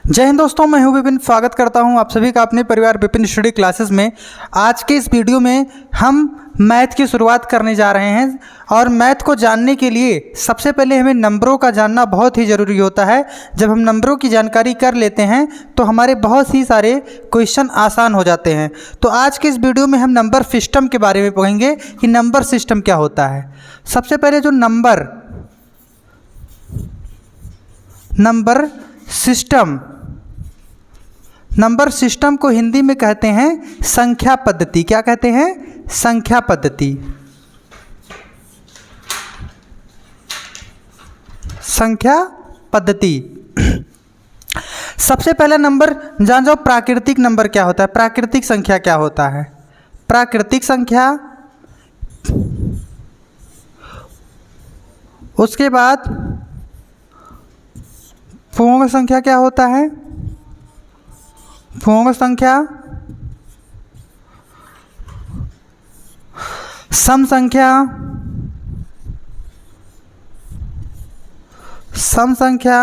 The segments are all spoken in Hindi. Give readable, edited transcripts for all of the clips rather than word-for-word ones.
जय हिंद दोस्तों, मैं हूं विपिन। स्वागत करता हूं आप सभी का अपने परिवार विपिन स्टडी क्लासेस में। आज के इस वीडियो में हम मैथ की शुरुआत करने जा रहे हैं और मैथ को जानने के लिए सबसे पहले हमें नंबरों का जानना बहुत ही ज़रूरी होता है। जब हम नंबरों की जानकारी कर लेते हैं तो हमारे बहुत ही सारे क्वेश्चन आसान हो जाते हैं। तो आज के इस वीडियो में हम नंबर सिस्टम के बारे में पढ़ेंगे कि नंबर सिस्टम क्या होता है। सबसे पहले जो नंबर सिस्टम को हिंदी में कहते हैं संख्या पद्धति। क्या कहते हैं? संख्या पद्धति। संख्या पद्धति। सबसे पहला नंबर जान जाओ, प्राकृतिक नंबर क्या होता है, प्राकृतिक संख्या क्या होता है। प्राकृतिक संख्या, उसके बाद पूर्ण संख्या क्या होता है, पूर्ण संख्या, सम संख्या, सम संख्या,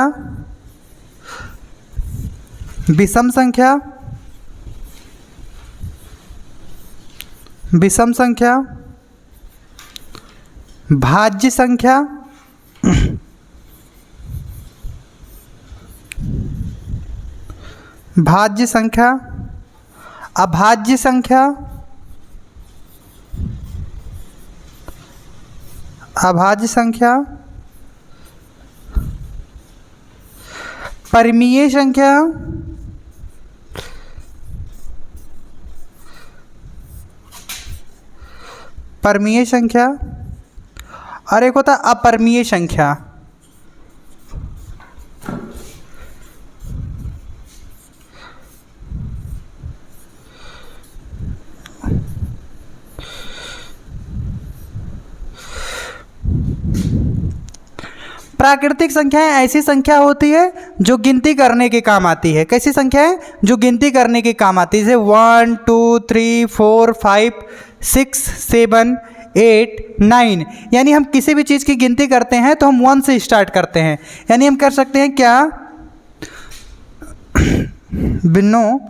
विषम संख्या, विषम संख्या, भाज्य संख्या, भाज्य संख्या, अभाज्य संख्या, अभाज्य संख्या, परिमेय संख्या, परिमेय संख्या और एक होता है अपरिमेय संख्या। प्राकृतिक संख्याएं ऐसी संख्या होती है जो गिनती करने के काम आती है। कैसी संख्याएं? जो गिनती करने के काम आती है। जैसे 1 2 3 4 5 6 7 8 9। यानी हम किसी भी चीज़ की गिनती करते हैं तो हम 1 से स्टार्ट करते हैं। यानी हम कर सकते हैं क्या, बिन्नो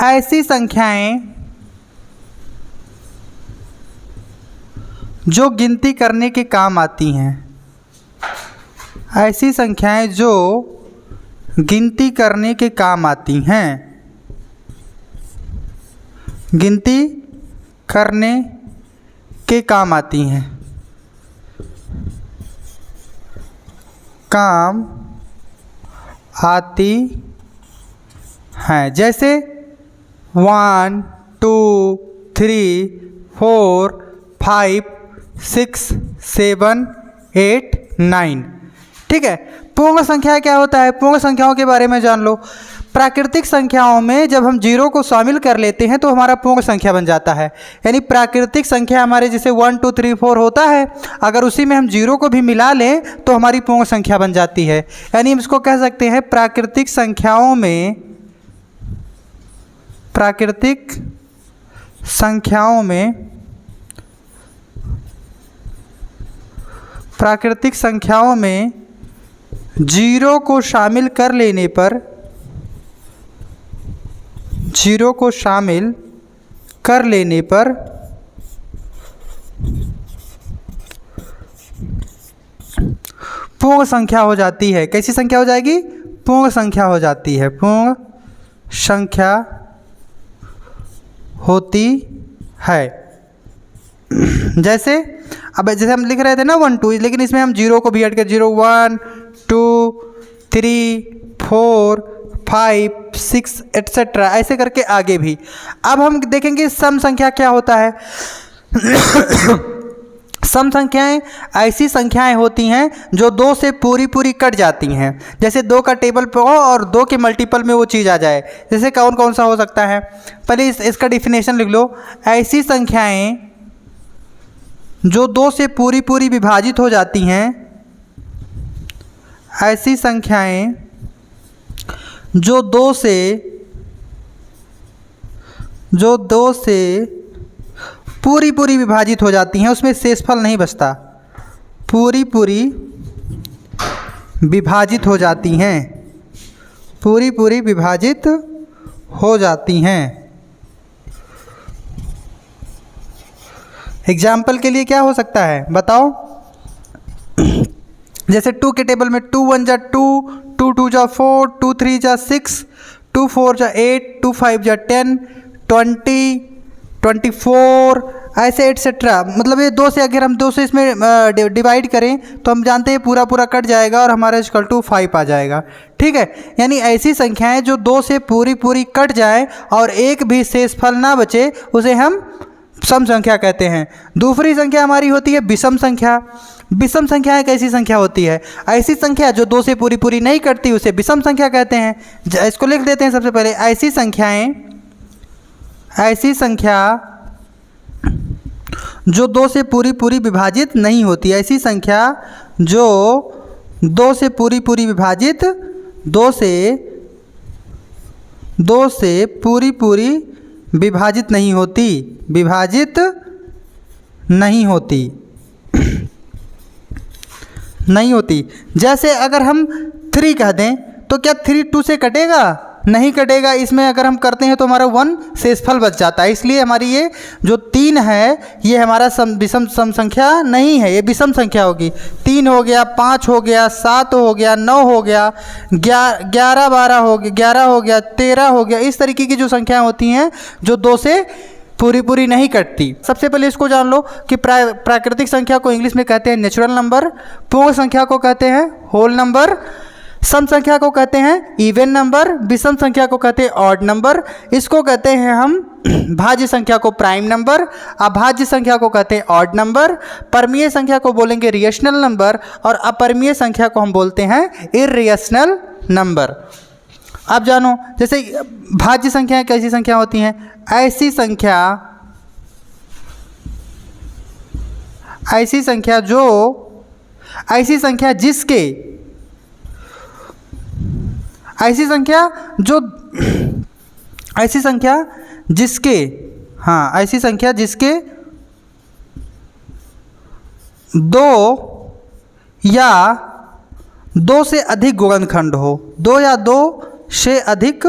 ऐसी संख्याएं जो गिनती करने के काम आती हैं, ऐसी संख्याएं जो गिनती करने के काम आती हैं, गिनती करने के काम आती हैं, काम आती हैं। जैसे 1 2 3 4 5 6 7 8 9। ठीक है। पूर्ण संख्या क्या होता है? पूर्ण संख्याओं के बारे में जान लो। प्राकृतिक संख्याओं में जब हम जीरो को शामिल कर लेते हैं तो हमारा पूर्ण संख्या बन जाता है। यानी प्राकृतिक संख्या हमारे जैसे 1 2 3 4 होता है, अगर उसी में हम जीरो को भी मिला लें तो हमारी पूर्ण संख्या बन जाती है। यानी हम इसको कह सकते हैं प्राकृतिक संख्याओं में, प्राकृतिक संख्याओं में, प्राकृतिक संख्याओं में जीरो को शामिल कर लेने पर, जीरो को शामिल कर लेने पर पूर्ण संख्या हो जाती है। कैसी संख्या हो जाएगी? पूर्ण संख्या हो जाती है। पूर्ण संख्या होती है। जैसे जैसे हम लिख रहे थे ना 1 2, लेकिन इसमें हम जीरो को भी ऐड कर, 0 1 2 3 4 5 6 एट्सेट्रा, ऐसे करके आगे भी। अब हम देखेंगे सम संख्या क्या होता है। सम संख्याएं ऐसी संख्याएं होती हैं जो 2 से पूरी पूरी कट जाती हैं। जैसे 2 का टेबल पे हो और 2 के मल्टीपल में वो चीज़ आ जाए। जैसे कौन कौन सा हो सकता है? पहले इसका डिफिनेशन लिख लो। ऐसी संख्याएं जो 2 से पूरी पूरी विभाजित हो जाती हैं, ऐसी संख्याएं जो 2 से पूरी पूरी विभाजित हो जाती हैं, उसमें शेषफल नहीं बचता, पूरी पूरी विभाजित हो जाती हैं, पूरी पूरी विभाजित हो जाती हैं। एग्जाम्पल के लिए क्या हो सकता है बताओ? जैसे 2 के टेबल में 2 1 जा 2, 2 2 जा 4, 2 3 जा 6, 2 4 जा 8, 2 5 जा 10, 20, 24, ऐसे एटसेट्रा। मतलब ये 2 से अगर हम 2 से इसमें डिवाइड करें तो हम जानते हैं पूरा पूरा कट जाएगा और हमारा इक्वल टू 5 आ जाएगा। ठीक है, यानी ऐसी संख्याएं जो 2 से पूरी पूरी कट जाए और एक भी शेषफल ना बचे उसे हम सम संख्या कहते हैं। दूसरी संख्या हमारी होती है विषम संख्या। विषम संख्या एक ऐसी संख्या होती है, ऐसी संख्या जो 2 से पूरी पूरी नहीं कटती उसे विषम संख्या कहते हैं। इसको लिख देते हैं सबसे पहले। ऐसी संख्या जो 2 से पूरी पूरी विभाजित नहीं होती, ऐसी संख्या जो 2 से पूरी पूरी विभाजित 2 से पूरी पूरी विभाजित नहीं होती, विभाजित नहीं होती नहीं होती। जैसे अगर हम 3 कह दें तो क्या 3 2 से कटेगा? नहीं कटेगा। इसमें अगर हम करते हैं तो हमारा 1 शेषफल बच जाता है। इसलिए हमारी ये जो 3 है ये हमारा विषम सम संख्या नहीं है, ये विषम संख्या होगी। 3 हो गया, 5 हो गया, 7 हो गया, 9 हो गया, 11 12 हो गया, 11 हो गया, 13 हो गया। इस तरीके की जो संख्याएं होती हैं जो 2 से पूरी पूरी नहीं कटती। सबसे पहले इसको जान लो कि प्राकृतिक संख्या को इंग्लिश में कहते हैं नेचुरल नंबर, पूर्ण संख्या को कहते हैं होल नंबर, सम संख्या को कहते हैं इवन नंबर, विषम संख्या को कहते हैं ऑड नंबर। इसको कहते हैं हम भाज्य संख्या को प्राइम नंबर, अभाज्य संख्या को कहते हैं ऑड नंबर, परमीय संख्या को बोलेंगे रेशनल नंबर और अपरमीय संख्या को हम बोलते हैं इर्रेशनल नंबर। आप जानो जैसे भाज्य संख्याएं कैसी संख्या होती हैं? ऐसी संख्या जिसके 2 या 2 से अधिक गुणनखंड हो, 2 या 2 से अधिक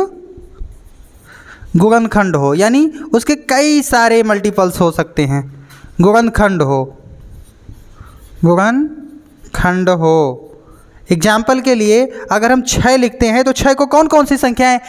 गुणनखंड हो, यानी उसके कई सारे मल्टीपल्स हो सकते हैं। गुणनखंड हो। एग्जाम्पल के लिए अगर हम 6 लिखते हैं तो 6 को कौन कौन सी संख्याएं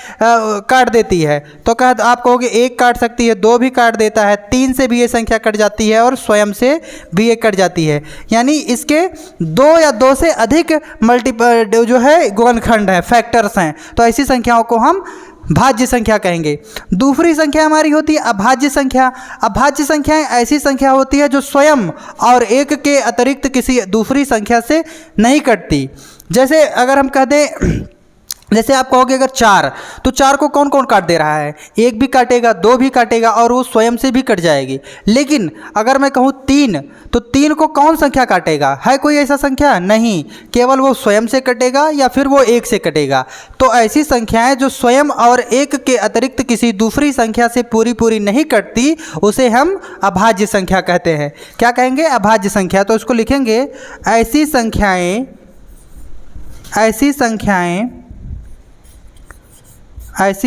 काट देती है? तो आप कहोगे 1 काट सकती है, 2 भी काट देता है, 3 से भी ये संख्या कट जाती है और स्वयं से भी ये कट जाती है। यानी इसके 2 या 2 से अधिक मल्टीपल जो है गुणनखंड हैं, फैक्टर्स हैं। तो ऐसी संख्याओं को हम भाज्य संख्या कहेंगे। दूसरी संख्या हमारी होती है अभाज्य संख्या। अभाज्य संख्याएं ऐसी संख्या होती है जो स्वयं और एक के अतिरिक्त किसी दूसरी संख्या से नहीं कटती। जैसे अगर हम कह दें, जैसे आप कहोगे अगर 4, तो 4 को कौन कौन काट दे रहा है? 1 भी काटेगा, 2 भी काटेगा और वो स्वयं से भी कट जाएगी। लेकिन अगर मैं कहूँ 3, तो 3 को कौन संख्या काटेगा? है कोई ऐसा संख्या? नहीं, केवल वो स्वयं से कटेगा या फिर वो 1 से कटेगा। तो ऐसी संख्याएं जो स्वयं और 1 के अतिरिक्त किसी दूसरी संख्या से पूरी पूरी नहीं कटती उसे हम अभाज्य संख्या कहते हैं। क्या कहेंगे? अभाज्य संख्या। तो इसको लिखेंगे ऐसी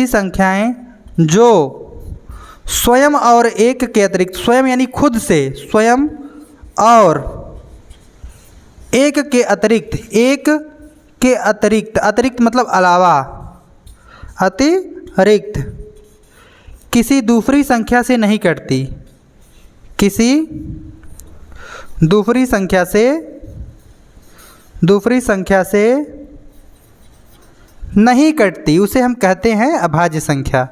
संख्याएं जो स्वयं और 1 के अतिरिक्त, स्वयं यानी खुद से, स्वयं और 1 के अतिरिक्त, अतिरिक्त मतलब अलावा, अतिरिक्त किसी दूसरी संख्या से नहीं कटती, किसी दूसरी संख्या से नहीं कटती, उसे हम कहते हैं अभाज्य संख्या।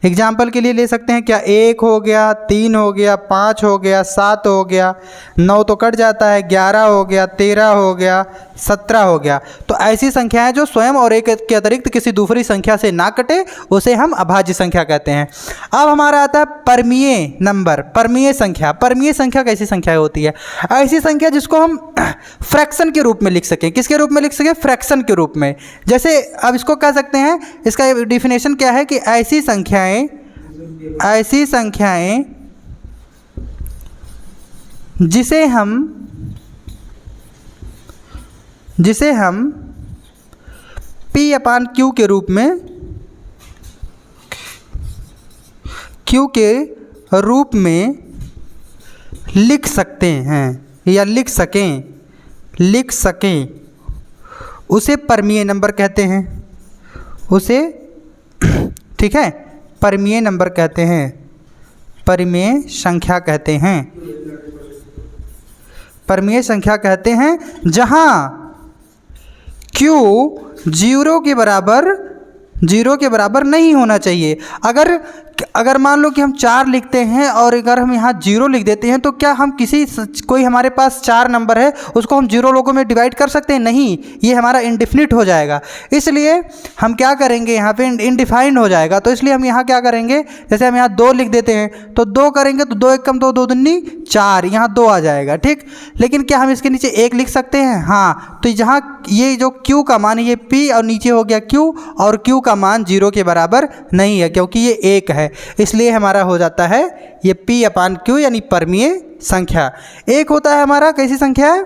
एग्जाम्पल के लिए ले सकते हैं क्या? 1 हो गया, 3 हो गया, 5 हो गया, 7 हो गया, 9 तो कट जाता है, 11 हो गया, 13 हो गया, 17 हो गया। तो ऐसी संख्याएं जो स्वयं और 1 के अतिरिक्त किसी दूसरी संख्या से ना कटे उसे हम अभाज्य संख्या कहते हैं। अब हमारा आता है परमीय नंबर, परमीय संख्या। परमीय संख्या कैसी संख्या होती है? ऐसी संख्या जिसको हम फ्रैक्शन के रूप में लिख सकें। किसके रूप में लिख सकें? फ्रैक्शन के रूप में। जैसे अब इसको कह सकते हैं, इसका डिफिनेशन क्या है कि ऐसी संख्याएं जिसे हम P/Q के रूप में लिख सकते हैं या लिख सकें उसे परमीय नंबर कहते हैं, उसे, ठीक है, परमीय नंबर कहते हैं, परिमेय संख्या कहते हैं, परमीय संख्या कहते हैं, जहां Q 0 के बराबर नहीं होना चाहिए। अगर मान लो कि हम 4 लिखते हैं और अगर हम यहाँ 0 लिख देते हैं तो क्या हम कोई हमारे पास 4 नंबर है उसको हम 0 लोगों में डिवाइड कर सकते हैं? नहीं, ये हमारा इनडिफिनिट हो जाएगा। इसलिए हम क्या करेंगे, यहाँ पे इनडिफाइंड हो जाएगा। तो इसलिए हम यहाँ क्या करेंगे, जैसे हम यहाँ 2 लिख देते हैं तो 2 करेंगे तो 2 1 2 2 दूनी 4, यहाँ 2 आ जाएगा, ठीक। लेकिन क्या हम इसके नीचे 1 लिख सकते हैं? हाँ। तो जहाँ ये जो Q का मान ये P और नीचे हो गया Q, और Q का मान 0 के बराबर नहीं है क्योंकि ये 1 है, इसलिए हमारा हो जाता है ये P/Q यानी परमीय संख्या। एक होता है हमारा कैसी संख्या है,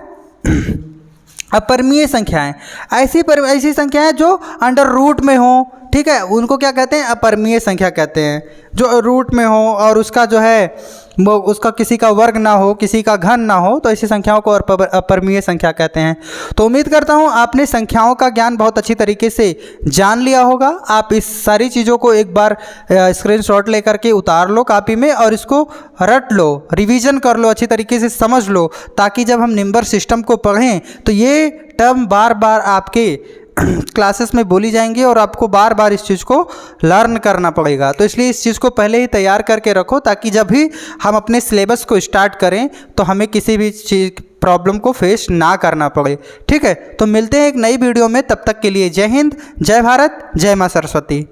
अपरमीय संख्याएं। ऐसी संख्याएं जो अंडर रूट में हो, ठीक है, उनको क्या कहते हैं, अपरमीय संख्या कहते हैं। जो रूट में हो और उसका जो है वो उसका किसी का वर्ग ना हो, किसी का घन ना हो, तो ऐसी संख्याओं को अपरमीय संख्या कहते हैं। तो उम्मीद करता हूँ आपने संख्याओं का ज्ञान बहुत अच्छी तरीके से जान लिया होगा। आप इस सारी चीज़ों को एक बार स्क्रीनशॉट लेकर के उतार लो कापी में और इसको रट लो, रिवीजन कर लो, अच्छी तरीके से समझ लो, ताकि जब हम नंबर सिस्टम को पढ़ें तो ये टर्म बार बार आपके क्लासेस में बोली जाएंगी और आपको बार बार इस चीज़ को लर्न करना पड़ेगा। तो इसलिए इस चीज़ को पहले ही तैयार करके रखो, ताकि जब भी हम अपने सिलेबस को स्टार्ट करें तो हमें किसी भी चीज़ प्रॉब्लम को फेस ना करना पड़े, ठीक है। तो मिलते हैं एक नई वीडियो में, तब तक के लिए जय हिंद, जय भारत, जय माँ सरस्वती।